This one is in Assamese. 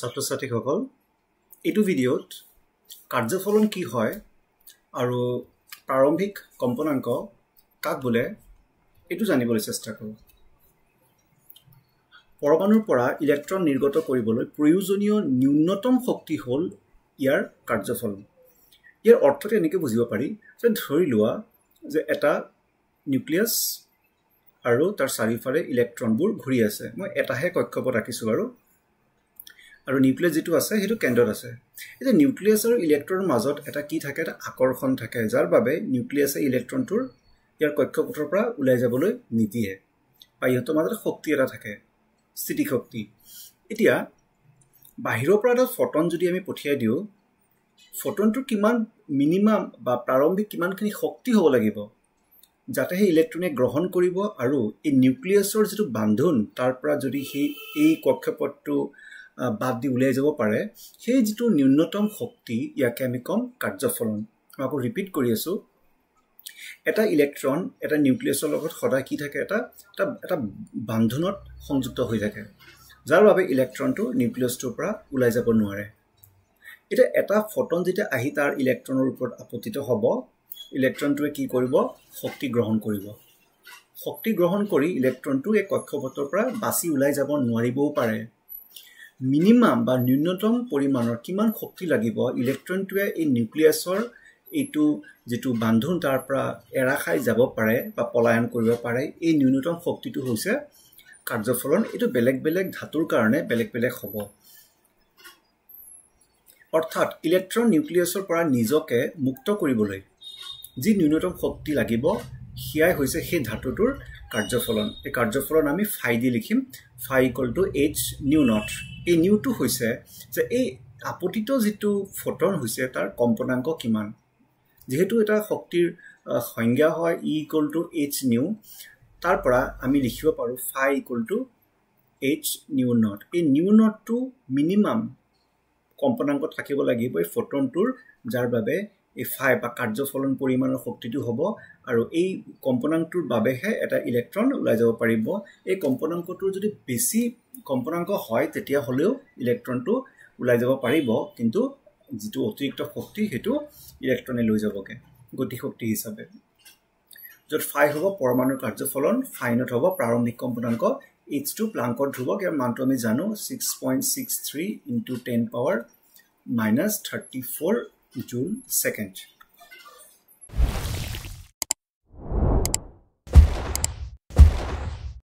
ছাত্ৰ-ছাত্ৰীসকল এইটো ভিডিঅ'ত কাৰ্যফলন কি হয় আৰু প্ৰাৰম্ভিক কম্পনাংক কাক বোলে এইটো জানিবলৈ চেষ্টা কৰোঁ। পৰমাণুৰ পৰা ইলেক্ট্ৰন নিৰ্গত কৰিবলৈ প্ৰয়োজনীয় ন্যূনতম শক্তি হ'ল ইয়াৰ কাৰ্যফলন। ইয়াৰ অৰ্থটো এনেকৈ বুজিব পাৰি যে ধৰি লোৱা যে এটা নিউক্লিয়াছ আৰু তাৰ চাৰিওফালে ইলেক্ট্ৰনবোৰ ঘূৰি আছে। মই এটাহে কক্ষপথ ৰাখিছোঁ আৰু নিউক্লিয়াছ যেটো আছে হেতু কেন্দ্ৰত আছে। এই যে নিউক্লিয়াছ আৰু ইলেক্ট্ৰনৰ মাজত এটা কি থাকে, এটা আকৰ্ষণ থাকে, যাৰ বাবে নিউক্লিয়াছে ইলেক্ট্ৰনটোৰ ইয়াৰ কক্ষপথৰ পৰা ওলাই যাবলৈ নিদিয়ে, বা ইহঁতৰ মাজত শক্তি এটা থাকে, স্থিতি শক্তি। এতিয়া বাহিৰৰ পৰা এটা ফটন যদি আমি পঠিয়াই দিওঁ, ফটনটোৰ কিমান মিনিমাম বা প্ৰাৰম্ভিক কিমানখিনি শক্তি হ'ব লাগিব যাতে সেই ইলেক্ট্ৰনে গ্ৰহণ কৰিব আৰু এই নিউক্লিয়াছৰ যেটো বান্ধোন তাৰ পৰা যদি এই কক্ষপথটো বাদ দি উলাই যাব পাৰে, সেই যেটো ন্যূনতম শক্তি ইয়াকে আমি কম কাৰ্যফলন। মই আকৌ ৰিপিট কৰি আছো, এটা ইলেক্ট্ৰন এটা নিউক্লিয়াছৰ লগত সদায় কি থাকে, এটা বান্ধোনত সংযুক্ত হৈ থাকে, যাৰ বাবে ইলেক্ট্ৰনটো নিউক্লিয়াছটোৰ পৰা ওলাই যাব নোৱাৰে। এতিয়া এটা ফটন যেতিয়া আহি তাৰ ইলেক্ট্ৰনৰ ওপৰত আপতিত হ'ব, ইলেক্ট্ৰনটোৱে কি কৰিব, শক্তি গ্ৰহণ কৰিব। শক্তি গ্ৰহণ কৰি ইলেক্ট্ৰনটো এই কক্ষপথৰ পৰা বাছি ওলাই যাব নোৱাৰিবও পাৰে। মিনিমাম বা ন্যূনতম পৰিমাণৰ কিমান শক্তি লাগিব ইলেক্ট্ৰনটোৱে এই নিউক্লিয়াছৰ এইটো যেটো বান্ধোন তাৰ পৰা এৰা খাই যাব পাৰে বা পলায়ন কৰিব পাৰে, এই ন্যূনতম শক্তিটো হৈছে কাৰ্যফলন। এইটো বেলেগ বেলেগ ধাতুৰ কাৰণে বেলেগ বেলেগ হ'ব। অৰ্থাৎ ইলেক্ট্ৰন নিউক্লিয়াছৰ পৰা নিজকে মুক্ত কৰিবলৈ যি ন্যূনতম শক্তি লাগিব হিয়াই হৈছে সেই ধাতুটোৰ কাৰ্যফলন। এই কাৰ্যফলন আমি ফাই দি লিখিম, ফাই = h নিউ নট। এই নিউটো হৈছে যে এই আপতিত যেটো ফটন হৈছে তাৰ কম্পনাংক কিমান। যেহেতু এটা শক্তিৰ সংজ্ঞা হয় E = h নিউ, তাৰ পৰা আমি লিখিব পাৰো ফাই = h নিউ নট। এই নিউ নটটো মিনিমাম কম্পনাংক থাকিব লাগিব এই ফটনটোৰ, যাৰ বাবে এই ফাই বা কাৰ্যফলন পৰিমাণৰ শক্তিটো হ'ব, আৰু এই কম্পনাংকটোৰ বাবেহে এটা ইলেক্ট্ৰন ওলাই যাব পাৰিব। এই কম্পনাংকটোৰ যদি বেছি কম্পনাংক হয় তেতিয়া হ'লেও ইলেক্ট্ৰনটো ওলাই যাব পাৰিব, কিন্তু যেটো অতিৰিক্ত শক্তি হেতু ইলেক্ট্ৰনে লৈ যাবগে গতি শক্তি হিচাপে। য'ত ফাই হ'ব পৰমাণুৰ কাৰ্যফলন, ফাই নট হ'ব প্ৰাৰম্ভিক কম্পনাংক, h2 প্লাংকৰ ধ্ৰুৱক, ইয়াৰ মানটো আমি জানো 6.63 × 10⁻³ জুল ছেকেণ্ড।